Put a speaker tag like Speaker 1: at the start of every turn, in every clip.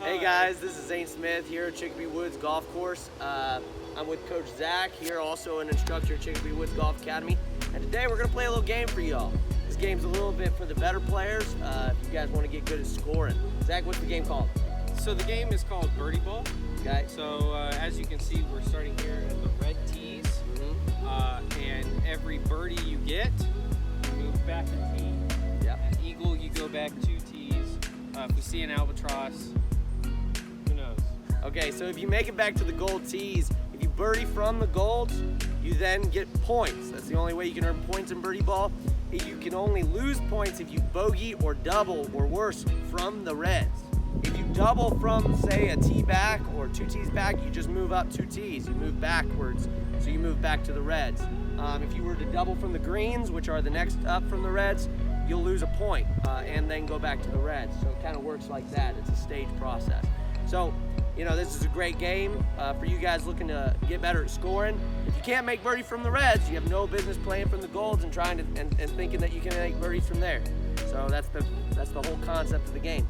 Speaker 1: Hey guys, this is Zane Smith here at Chicopee Woods Golf Course. I'm with Coach Zach here, also an instructor at Chicopee Woods Golf Academy. And today we're gonna play a little game for y'all. This game's a little bit for the better players, if you guys wanna get good at scoring. Zach, what's the game called?
Speaker 2: So the game is called Birdie Ball.
Speaker 1: Okay.
Speaker 2: So as you can see, we're starting here at the red tees. And every birdie you get, you move back a tee.
Speaker 1: Yep.
Speaker 2: An eagle, you go back 2 tees. If we see an albatross, who knows?
Speaker 1: Okay, so if you make it back to the gold tees, if you birdie from the golds, you then get points. That's the only way you can earn points in Birdie Ball. You can only lose points if you bogey or double or worse from the reds. If you double from, say, a tee back or 2 tees back, you just move up 2 tees. You move backwards, so you move back to the reds. If you were to double from the greens, which are the next up from the reds, you'll lose a point and then go back to the reds. So it kind of works like that. It's a stage process. So, you know, this is a great game for you guys looking to get better at scoring. If you can't make birdie from the reds, you have no business playing from the golds and trying to and thinking that you can make birdies from there. So that's the whole concept of the game.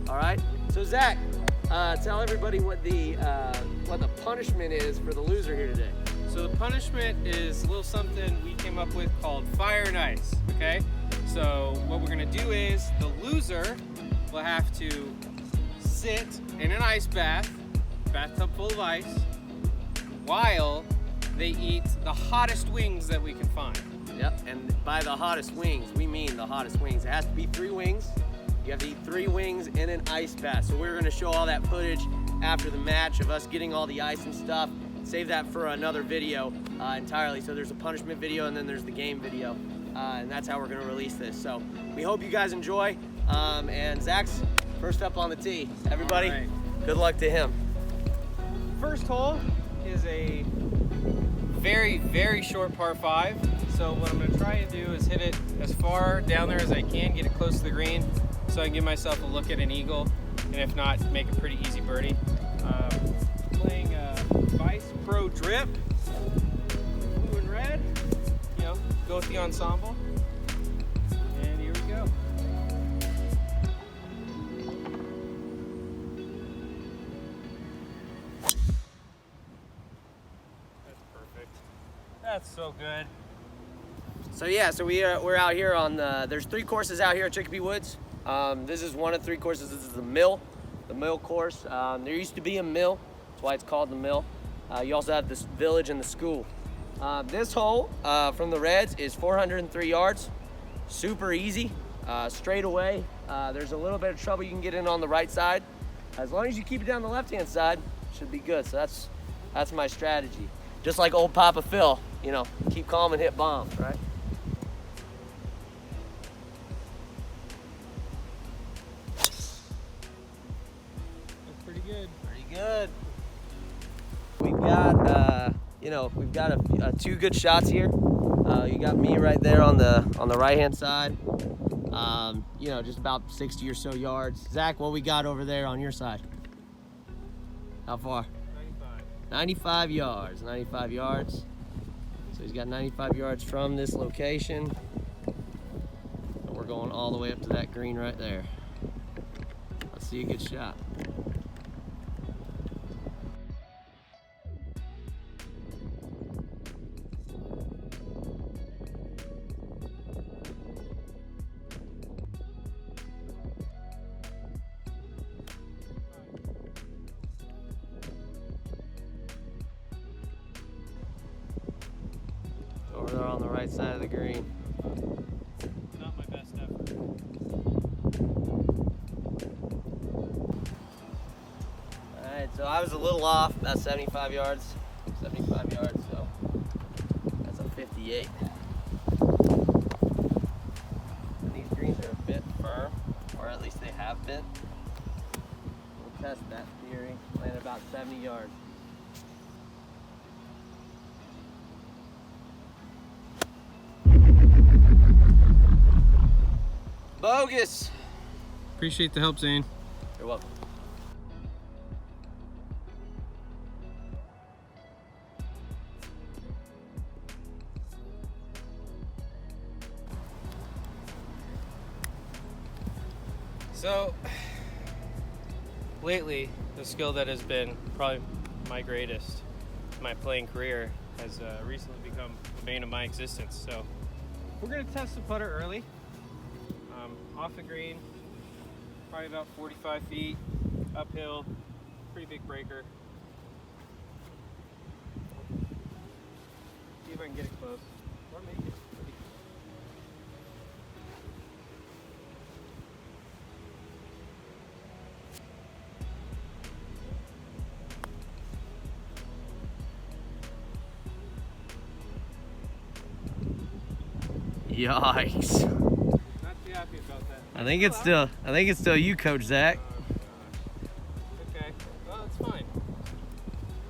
Speaker 1: All right. So Zach, tell everybody what the punishment is for the loser here today.
Speaker 2: So the punishment is a little something we came up with called fire and ice, okay? So what we're gonna do is the loser will have to sit in an ice bathtub full of ice, while they eat the hottest wings that we can find.
Speaker 1: Yep, and by the hottest wings, we mean the hottest wings. It has to be 3 wings. You have to eat 3 wings in an ice bath. So we're gonna show all that footage after the match of us getting all the ice and stuff. Save that for another video entirely. So there's a punishment video and then there's the game video. And that's how we're gonna release this. So we hope you guys enjoy. And Zach's first up on the tee. Everybody,
Speaker 2: Right.
Speaker 1: Good luck to him.
Speaker 2: First hole is a very, very short par 5. So what I'm gonna try and do is hit it as far down there as I can, get it close to the green, so I can give myself a look at an eagle, and if not, make a pretty easy birdie. Playing Vice Pro Drip, blue and red, you know, go with the ensemble. And here we go. That's perfect. That's so good.
Speaker 1: So yeah, so we're out here on there's 3 courses out here at Chicopee Woods. This is one of 3 courses. This is the mill course. There used to be a mill, that's why it's called the mill. You also have this village and the school. This hole from the reds is 403 yards, super easy, straight away. There's a little bit of trouble you can get in on the right side. As long as you keep it down the left-hand side, should be good. So that's my strategy. Just like old Papa Phil, you know, keep calm and hit bombs, right?
Speaker 2: That's pretty good.
Speaker 1: Pretty good. We've got, we've got 2 good shots here. You got me right there on the right-hand side. Just about 60 or so yards. Zach, what we got over there on your side? How far? 95 yards. 95 yards. So he's got 95 yards from this location. And we're going all the way up to that green right there. Let's see a good shot. Over there on the right side of the green.
Speaker 2: Not my best effort.
Speaker 1: Alright, so I was a little off, about 75 yards. 75 yards, so that's a 58. And these greens are a bit firm, or at least they have been. We'll test that theory. Land about 70 yards. Bogus!
Speaker 2: Appreciate the help, Zane.
Speaker 1: You're welcome.
Speaker 2: So lately, the skill that has been probably my greatest in my playing career has recently become the bane of my existence. So we're gonna test the putter early. Off the green, probably about 45 feet, uphill, pretty big breaker. See if I can get it close. Or make it.
Speaker 1: Yikes.
Speaker 2: Not too happy about that.
Speaker 1: I think it's still you, Coach Zach.
Speaker 2: Okay, well, it's fine.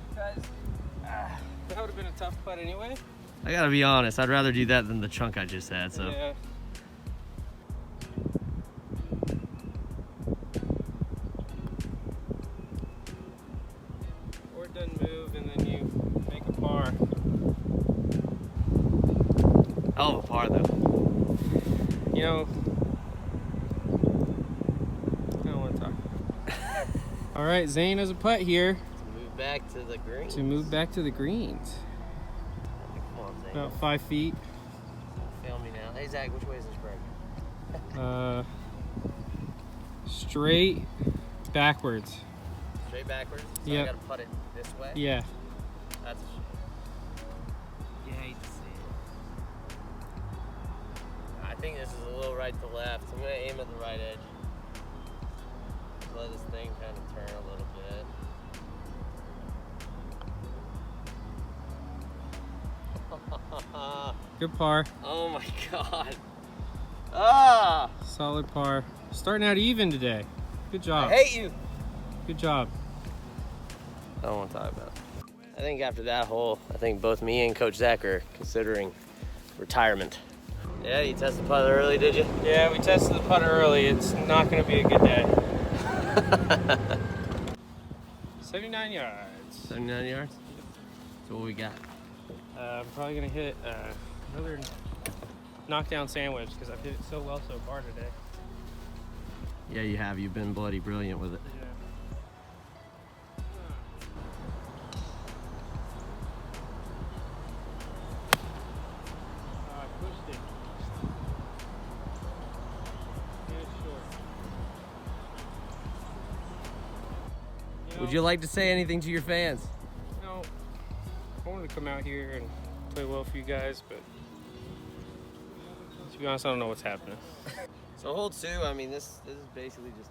Speaker 2: Because that would have been a tough putt anyway.
Speaker 1: I gotta be honest, I'd rather do that than the chunk I just had, so.
Speaker 2: Yeah. Or it doesn't move and then you make a par.
Speaker 1: Hell of a par though.
Speaker 2: You know, I don't want to talk. All right, Zane has a putt here
Speaker 1: To move back to the green.
Speaker 2: to move back to the greens.
Speaker 1: Come on, Zane.
Speaker 2: About 5 feet.
Speaker 1: Fail me now. Hey Zach, which way is this break?
Speaker 2: Straight backwards.
Speaker 1: Straight backwards? So
Speaker 2: Yep.
Speaker 1: I gotta putt it this way?
Speaker 2: Yeah.
Speaker 1: That's you hate to see it. I think this is a little right to left. I'm gonna aim at the right edge. Let this thing kind of turn a little bit.
Speaker 2: Good par.
Speaker 1: Oh my god. Ah!
Speaker 2: Solid par. Starting out even today. Good job.
Speaker 1: I hate you.
Speaker 2: Good job.
Speaker 1: I don't want to talk about it. I think after that hole, I think both me and Coach Zach are considering retirement. Yeah, you tested the putter early, did you?
Speaker 2: Yeah, we tested the putter early. It's not going to be a good day. 79 yards.
Speaker 1: 79 yards? So what we got?
Speaker 2: I'm probably going to hit another knockdown sandwich because I've hit it so well so far today.
Speaker 1: Yeah, you have. You've been bloody brilliant with it.
Speaker 2: Yeah. I pushed it. And it's short.
Speaker 1: Would you like to say anything to your fans?
Speaker 2: No, I wanted to come out here and play well for you guys, but to be honest, I don't know what's happening.
Speaker 1: So hole 2, I mean, this is basically just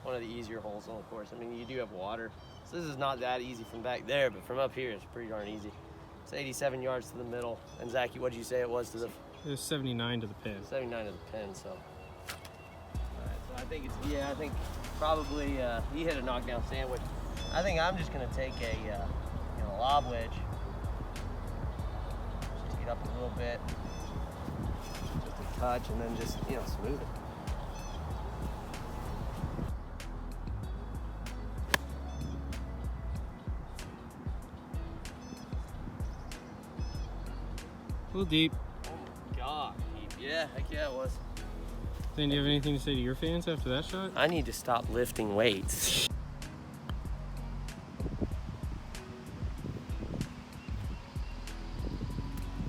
Speaker 1: one of the easier holes on the course. I mean, you do have water, so this is not that easy from back there, but from up here, it's pretty darn easy. It's 87 yards to the middle, and Zachy, what did you say it was to the?
Speaker 2: It was 79 to the pin.
Speaker 1: 79 to the pin. So. All right, so I think I think probably he hit a knockdown sandwich. I think I'm just gonna take a lob wedge, just tee it up a little bit. Touch and then just smooth it.
Speaker 2: A little deep.
Speaker 1: Oh my god, deep. Yeah, heck yeah, it was.
Speaker 2: Then do you have anything to say to your fans after that shot?
Speaker 1: I need to stop lifting weights.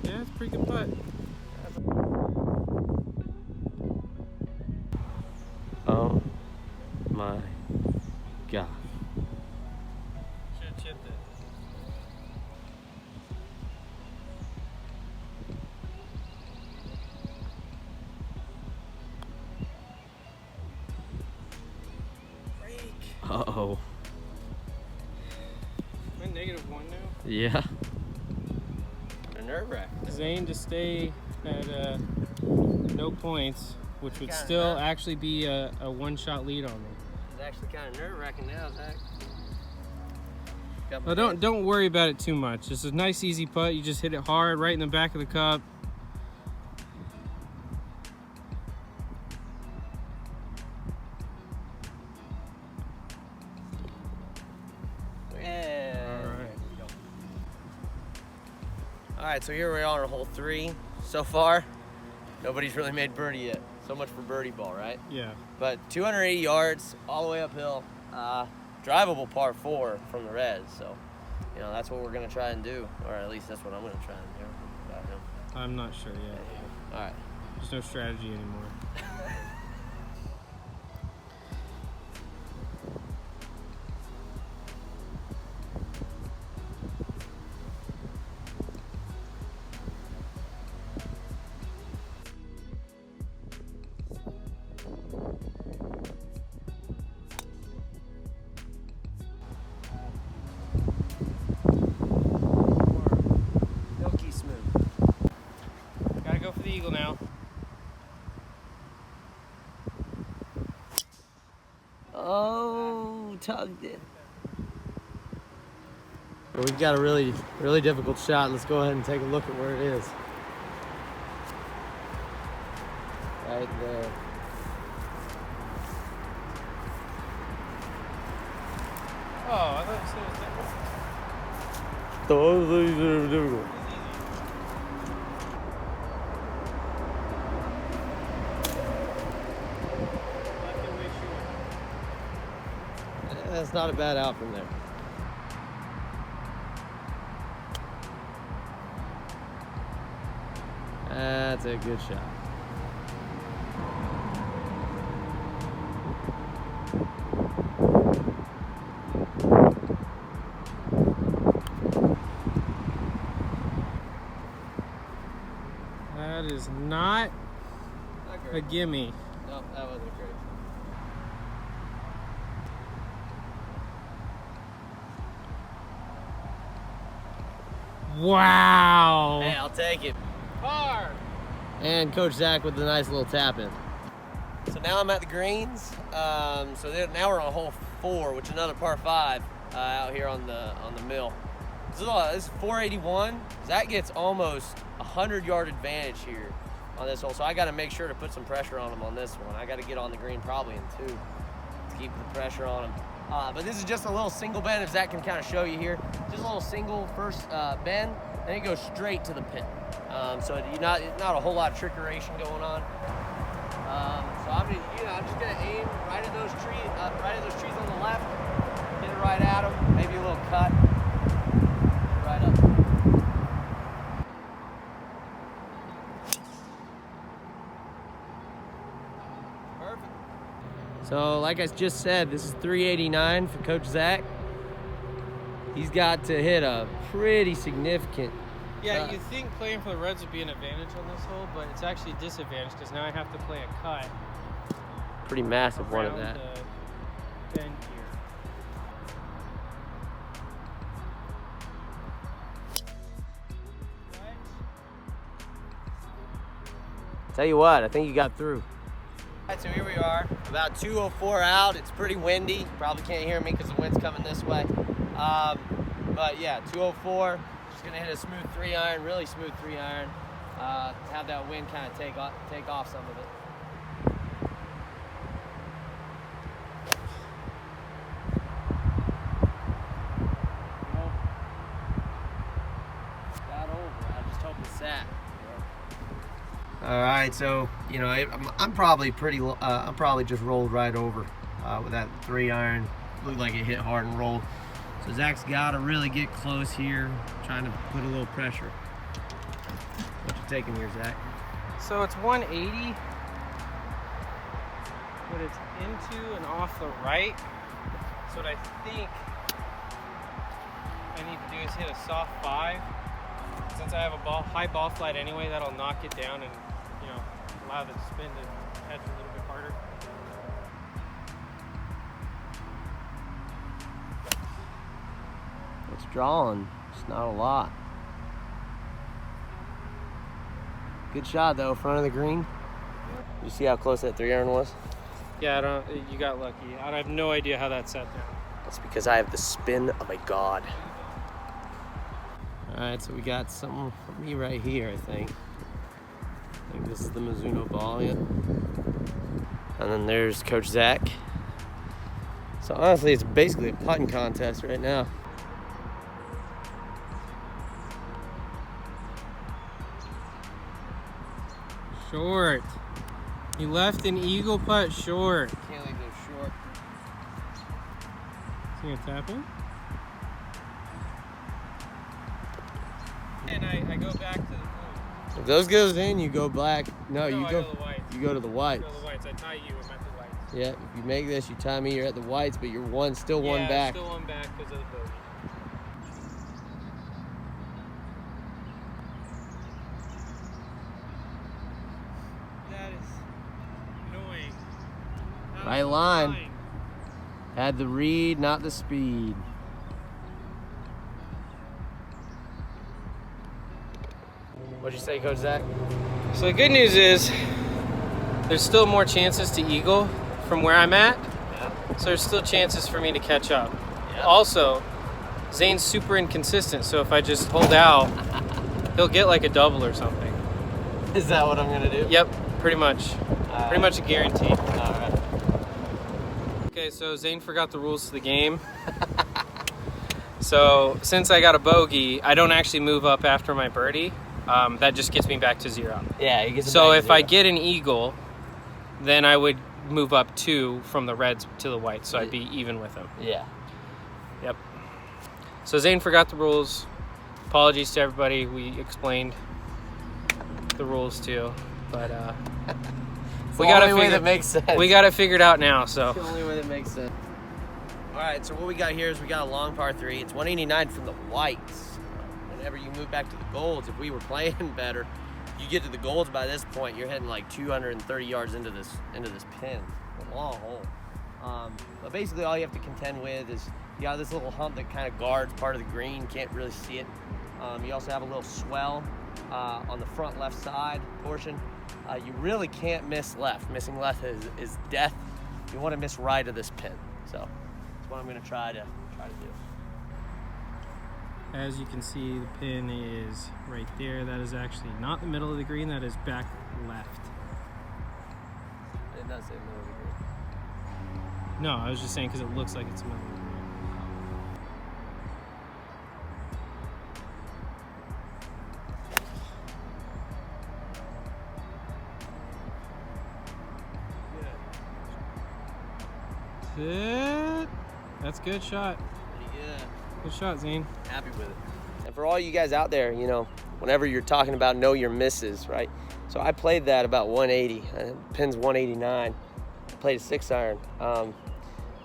Speaker 2: Yeah, it's a pretty good putt.
Speaker 1: Oh my god.
Speaker 2: Should have chipped it.
Speaker 1: Uh-oh.
Speaker 2: Am I -1 now?
Speaker 1: Yeah. A nerve wrack.
Speaker 2: Zane to stay at no points, which would
Speaker 1: Kinda
Speaker 2: still
Speaker 1: nuts.
Speaker 2: actually be a one-shot lead on me.
Speaker 1: It's actually kind of nerve wracking now, Zach.
Speaker 2: Well, don't worry about it too much. It's a nice, easy putt. You just hit it hard, right in the back of the cup.
Speaker 1: Yeah.
Speaker 2: All right.
Speaker 1: All right, so here we are on hole 3. So far, nobody's really made birdie yet. So much for birdie ball, right?
Speaker 2: Yeah.
Speaker 1: But 280 yards, all the way uphill. drivable par 4 from the res. So, you know, that's what we're gonna try and do, or at least that's what I'm gonna try and do.
Speaker 2: I'm not sure yet.
Speaker 1: All right.
Speaker 2: There's no strategy anymore.
Speaker 1: Milky smooth.
Speaker 2: Gotta go for the eagle now.
Speaker 1: Oh, tugged it. Well, we've got a really difficult shot. Let's go ahead and take a look at where it is. Right there.
Speaker 2: Oh, I thought you said it was different.
Speaker 1: Those are difficult. That's not a bad out from there. That's a good shot.
Speaker 2: That is not a gimme.
Speaker 1: No, that wasn't great.
Speaker 2: Wow.
Speaker 1: Hey, I'll take it.
Speaker 2: Par.
Speaker 1: And Coach Zach with a nice little tap in. So now I'm at the greens. Now we're on hole 4, which is another par 5 out here on the mill. This is 481. Zach gets almost 100-yard advantage here on this hole, so I got to make sure to put some pressure on him on this one. I got to get on the green probably in 2 to keep the pressure on him. But this is just a little single bend, if Zach can kind of show you here. Just a little single first bend, then it goes straight to the pin. So not a whole lot of trickeration going on. So I'm just gonna aim right at those trees on the left, get it right at them, maybe a little cut, right up. Perfect. So like I just said, this is 389 for Coach Zach. He's got to hit a pretty significant.
Speaker 2: Yeah, you'd think playing for the Reds would be an advantage on this hole, but it's actually a disadvantage because now I have to play a cut.
Speaker 1: Pretty massive one at that.
Speaker 2: The bend here.
Speaker 1: Tell you what, I think you got through. All right, so here we are, about 204 out. It's pretty windy. You probably can't hear me because the wind's coming this way. But yeah, 204. Just gonna hit a smooth 3-iron, really smooth 3-iron. Have that wind kind of take off some of it. Got over. I just hope it sat. All right, so I'm probably I'm probably just rolled right over with that 3-iron. Looked like it hit hard and rolled. So Zach's got to really get close here, trying to put a little pressure. What you taking here, Zach?
Speaker 2: So it's 180, but it's into and off the right. So what I think I need to do is hit a soft 5. Since I have a high ball flight anyway, that'll knock it down and allow the spin to catch a little bit harder.
Speaker 1: It's drawing, just not a lot. Good shot though, front of the green. You see how close that 3-iron was?
Speaker 2: Yeah, you got lucky. I have no idea how that sat down.
Speaker 1: That's because I have the spin of a god. All right, so we got something for me right here, I think. I think this is the Mizuno ball, yeah. And then there's Coach Zach. So honestly, it's basically a putting contest right now.
Speaker 2: Short. You left an eagle putt short.
Speaker 1: Can't leave those short.
Speaker 2: You gonna tap him? And I go back to the blue.
Speaker 1: If those goes in, you go black. No, you
Speaker 2: I
Speaker 1: go.
Speaker 2: go to the whites.
Speaker 1: You go to the whites.
Speaker 2: I go to the whites. I tie you. I'm at the whites.
Speaker 1: Yeah. If you make this, you tie me. You're at the whites, but you're still one back.
Speaker 2: Still one back because of the bogey. That is annoying.
Speaker 1: Right line. Had the read, not the speed. What'd you say, Coach Zach?
Speaker 2: So the good news is there's still more chances to eagle from where I'm at.
Speaker 1: Yeah.
Speaker 2: So there's still chances for me to catch up.
Speaker 1: Yeah.
Speaker 2: Also, Zane's super inconsistent, so if I just hold out, he'll get like a double or something.
Speaker 1: Is that what I'm gonna do?
Speaker 2: Yep, pretty much. Pretty much a guarantee.
Speaker 1: All right.
Speaker 2: Okay, so Zane forgot the rules to the game. So since I got a bogey, I don't actually move up after my birdie. That just gets me back to 0.
Speaker 1: Yeah, he gets.
Speaker 2: So if I get an eagle, then I would move up 2 from the reds to the whites, so I'd be even with him.
Speaker 1: Yeah.
Speaker 2: Yep. So Zane forgot the rules. Apologies to everybody. We explained the rules too, but we got
Speaker 1: the way that makes sense.
Speaker 2: We got it figured out now. So
Speaker 1: It's the only way that makes sense. All right, so what we got here is we got a long par 3. It's 189 from the whites. Whenever you move back to the golds, if we were playing better, you get to the golds by this point, you're heading like 230 yards into this pin, a long hole. But basically, all you have to contend with is you got this little hump that kind of guards part of the green. Can't really see it. You also have a little swell on the front left side portion. You really can't miss left. Missing left is death. You want to miss right of this pin. So that's what I'm going to try to do.
Speaker 2: as you can see, the pin is right there. That is actually not the middle of the green. That is back left.
Speaker 1: It does say middle of the green.
Speaker 2: No, I was just saying because it looks like it's the middle of the green. That's a good shot.
Speaker 1: Pretty good.
Speaker 2: Good shot, Zane.
Speaker 1: Happy with it. And for all you guys out there, you know, whenever you're talking about know your misses, right? So I played that about 180. Pin's 189. I played a 6-iron.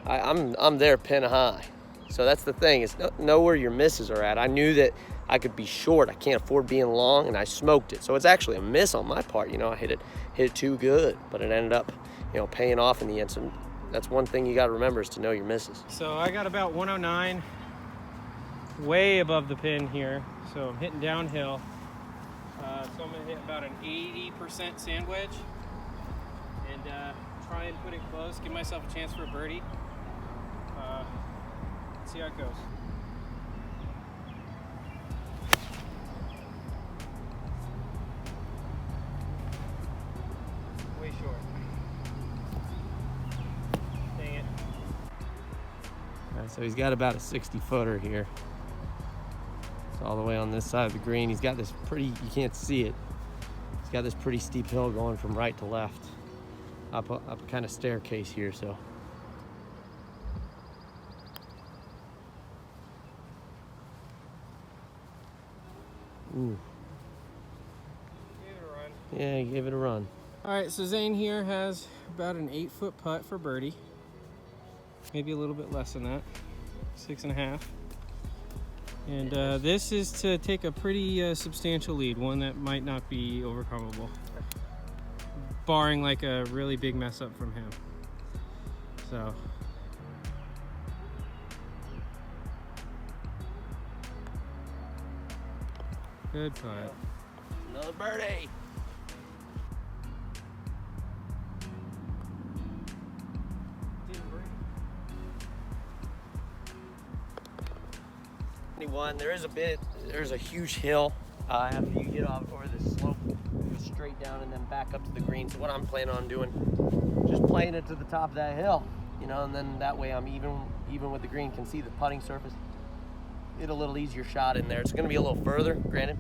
Speaker 1: I'm there pin high. So that's the thing, is know where your misses are at. I knew that I could be short. I can't afford being long, and I smoked it. So it's actually a miss on my part. You know, I hit it too good, but it ended up, you know, paying off in the end. So that's one thing you got to remember, is to know your misses.
Speaker 2: So I got about 109, way above the pin here. So I'm hitting downhill. So I'm gonna hit about an 80% sand wedge and try and put it close, give myself a chance for a birdie. See how it goes. Way short. Dang it.
Speaker 1: All right, so he's got about a 60-footer here. It's all the way on this side of the green. He's got this pretty, you can't see it. He's got this pretty steep hill going from right to left. Up a kind of staircase here, so. Ooh.
Speaker 2: Give it a run.
Speaker 1: Yeah, give it a run.
Speaker 2: All right, so Zane here has about an 8-foot putt for birdie. Maybe a little bit less than that, 6.5. And this is to take a pretty substantial lead, one that might not be overcomable, barring like a really big mess up from him. So. Good putt.
Speaker 1: Another birdie. There's a huge hill after you get off over this slope, go straight down and then back up to the green. So what I'm planning on doing, just playing it to the top of that hill, you know, and then that way I'm even with the green, can see the putting surface. Get a little easier shot in there. It's going to be a little further, granted,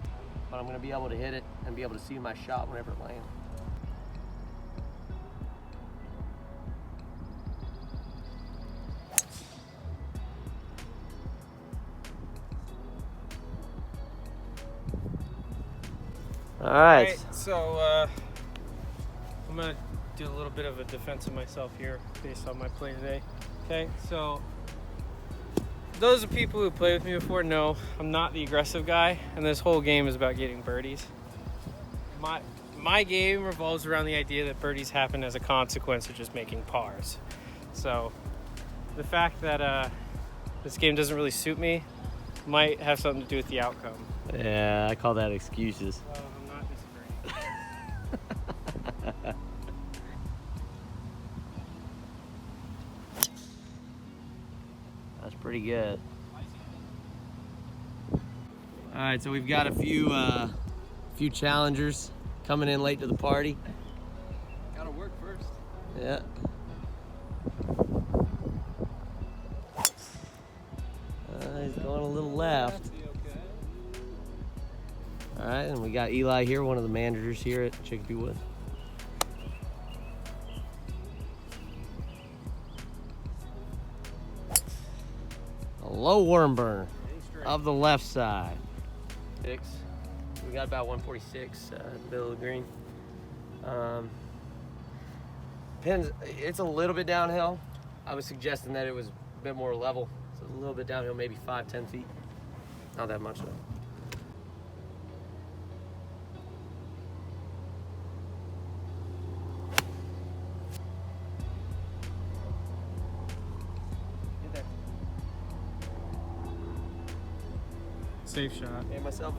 Speaker 1: but I'm going to be able to hit it and be able to see my shot whenever it lands. All right.
Speaker 2: So I'm gonna do a little bit of a defense of myself here based on my play today. Okay, so those of people who played with me before know I'm not the aggressive guy, and this whole game is about getting birdies. My game revolves around the idea that birdies happen as a consequence of just making pars. So the fact that this game doesn't really suit me might have something to do with the outcome.
Speaker 1: Yeah, I call that excuses.
Speaker 2: I'm not disagreeing.
Speaker 1: That's pretty good. All right, so we've got a few challengers coming in late to the party.
Speaker 2: Gotta work first.
Speaker 1: Yeah. He's going a little left. All right, and we got Eli here, one of the managers here at Chicopee Wood. A low worm burner of the left side. Six. We got about 146 in the middle of the green. Pins, it's a little bit downhill. I was suggesting that it was a bit more level. So a little bit downhill, maybe 5-10 feet. Not that much though.
Speaker 2: Safe shot.
Speaker 1: Gave myself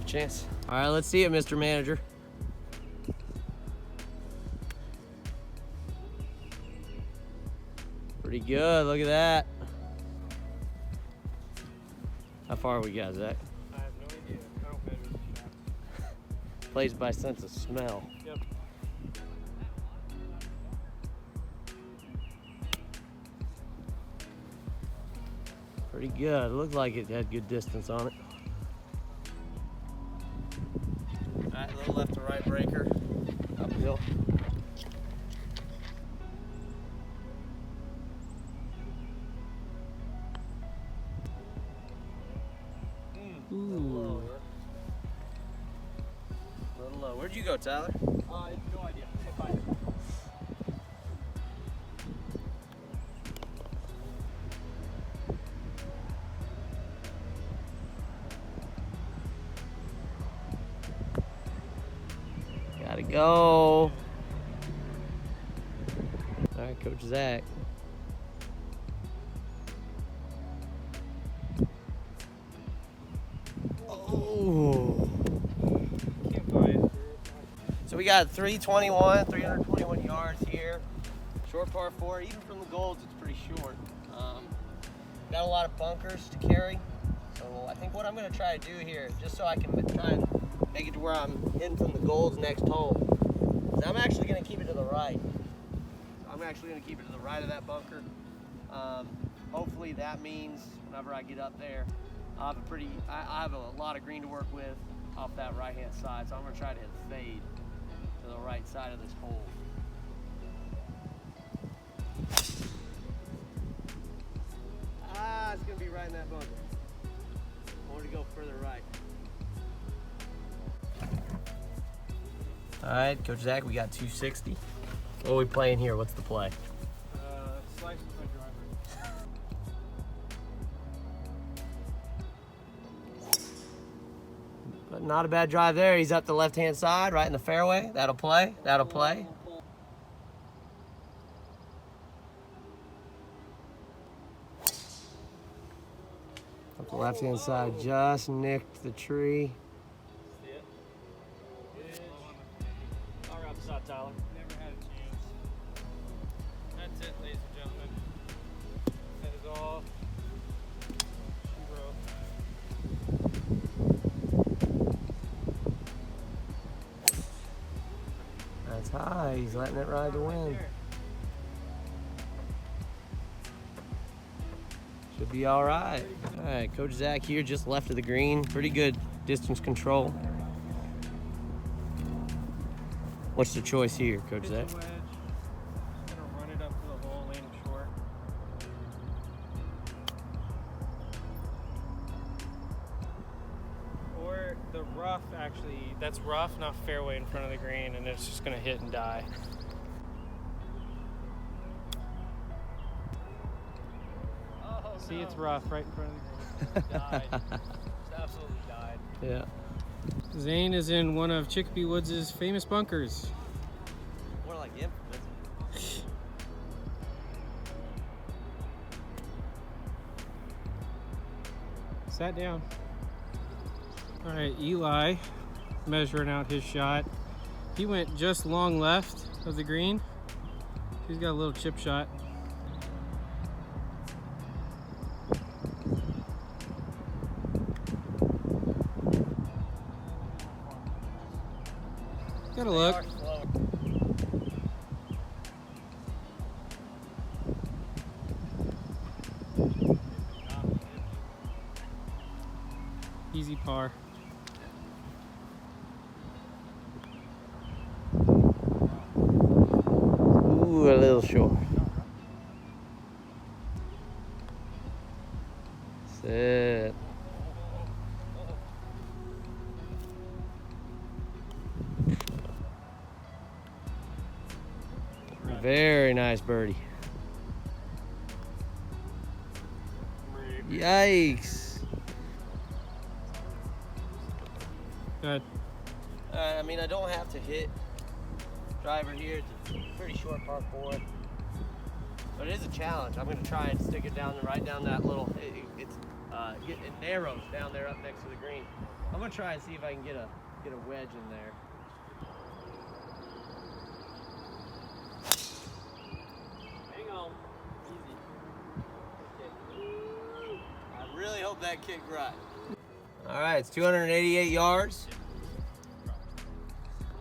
Speaker 1: a chance. All right, let's see it, Mr. Manager. Pretty good, look at that. How far we got, Zach?
Speaker 2: I have no idea. I don't measure the shot.
Speaker 1: Plays by sense of smell.
Speaker 2: Yep.
Speaker 1: Pretty good. It looked like it had good distance on it. All right, a little left to right breaker. Uphill. Ooh. Low, yeah. A little low. Where'd you go, Tyler?
Speaker 2: I have no idea.
Speaker 1: Gotta go. All right, Coach Zach. Oh.
Speaker 2: Can't buy it.
Speaker 1: So we got 321 yards here. Short par 4. Even from the golds, it's pretty short. Got a lot of bunkers to carry. So I think what I'm going to try to do here, just so I can try and make it to where I'm hitting from the golds next hole, is I'm actually going to keep it to the right. I'm actually going to keep it to the right of that bunker. Hopefully that means whenever I get up there, I have a lot of green to work with off that right-hand side. So I'm going to try to hit fade to the right side of this hole. It's going to be right in that bunker. I want to go further right. All right, Coach Zach, we got 260. What are we playing here? What's the play?
Speaker 2: Slice with my driver.
Speaker 1: But not a bad drive there. He's up the left-hand side, right in the fairway. That'll play. That'll play. Up the left-hand side, just nicked the tree.
Speaker 2: See it? All right, shot, Tyler. Never had a chance. That's it, ladies and gentlemen. That is all.
Speaker 1: That's high. He's letting it ride the wind. Should be all right. All right, Coach Zach here, just left of the green. Pretty good distance control. What's the choice here, Coach Zach?
Speaker 2: Wedge. Just gonna run it up to the hole, leaning short. Or the rough. rough, actually, that's rough, not fairway in front of the green, and it's just gonna hit and die.
Speaker 1: Oh,
Speaker 2: See,
Speaker 1: no.
Speaker 2: it's rough right in front of the green. It died. It's absolutely died.
Speaker 1: Yeah.
Speaker 2: Zane is in one of Chicopee Woods' famous bunkers.
Speaker 1: More like infamous.
Speaker 2: Sat down. All right, Eli measuring out his shot. He went just long left of the green. He's got a little chip shot. Gotta look. Easy par.
Speaker 1: Ooh, a little short. Sit. Very nice birdie. Yikes.
Speaker 2: Good.
Speaker 1: I mean, I don't have to hit driver here. It's a pretty short par 4. But it is a challenge. I'm going to try and stick it down right down that little, it narrows down there up next to the green. I'm going to try and see if I can get a wedge in there. Hang on. Easy. I really hope that kicked right. All right, it's 288 yards.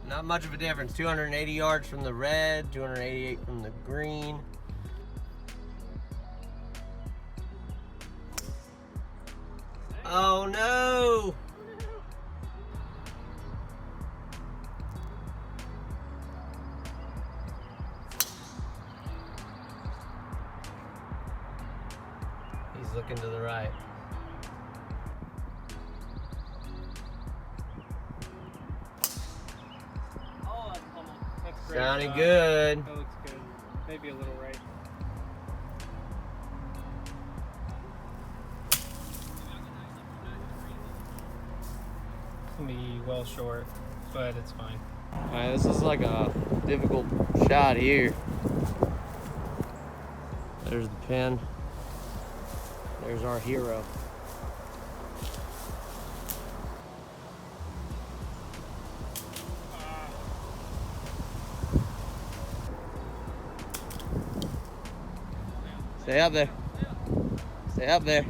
Speaker 1: Not much of a difference. 280 yards from the red, 288 from the green. Oh no! He's looking to the right.
Speaker 2: Oh, that's great.
Speaker 1: Sounding good.
Speaker 2: That looks good. Maybe a little right. It's gonna be well short, but it's fine.
Speaker 1: All right, this is like a difficult shot here. There's the pin. There's our hero. Stay up there. Stay up there.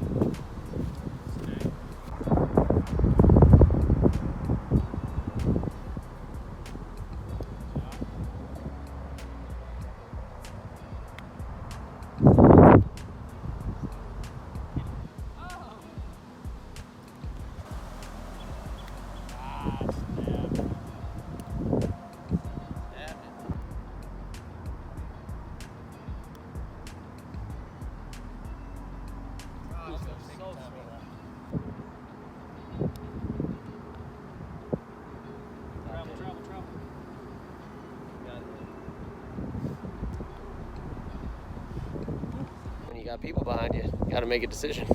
Speaker 1: When you got people behind you, you gotta make a decision.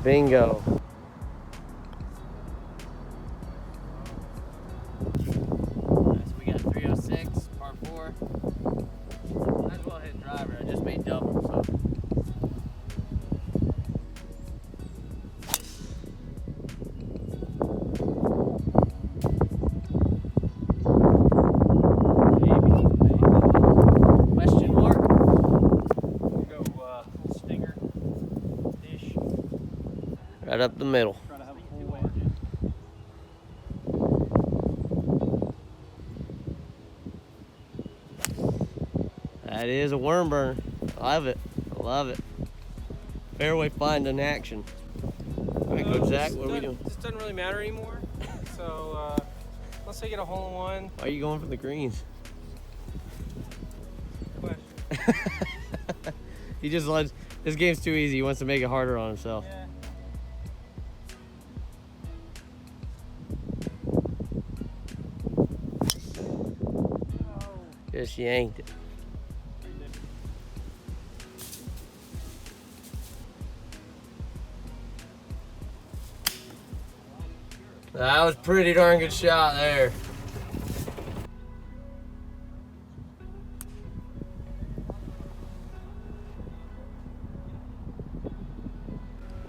Speaker 1: Bingo. Alright, so we got 306, par 4. Might as well hit driver. I just made double, so. Question mark?
Speaker 2: Go stinger dish.
Speaker 1: Right up the middle.
Speaker 2: Try to have a full wedge.
Speaker 1: That is a worm burner. I love it. I love it. Fairway find in action. All right, Coach Zach, what are we doing?
Speaker 2: This doesn't really matter anymore. So unless I get a hole in one.
Speaker 1: Why are you going for the greens?
Speaker 2: Question.
Speaker 1: He just lets, This game's too easy. He wants to make it harder on himself.
Speaker 2: Yeah.
Speaker 1: Just yanked it. That was a pretty darn good shot there.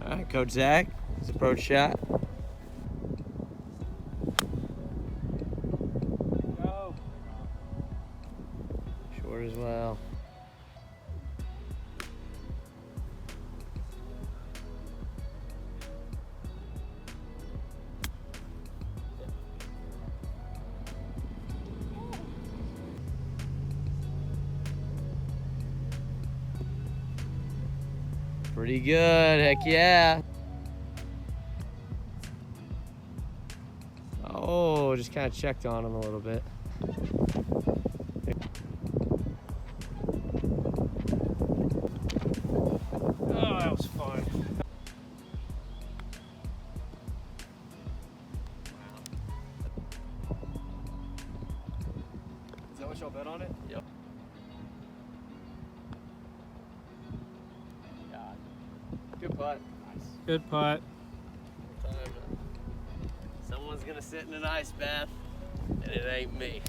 Speaker 1: All right, Coach Zach, his approach shot.
Speaker 2: Go.
Speaker 1: Short as well. Pretty good, heck yeah. Oh, just kind of checked on him a little bit.
Speaker 2: Oh, that was fun. Is that what y'all bet on it?
Speaker 1: Yep. Good putt.
Speaker 2: Nice. Good putt.
Speaker 1: Someone's gonna sit in an ice bath, and it ain't me.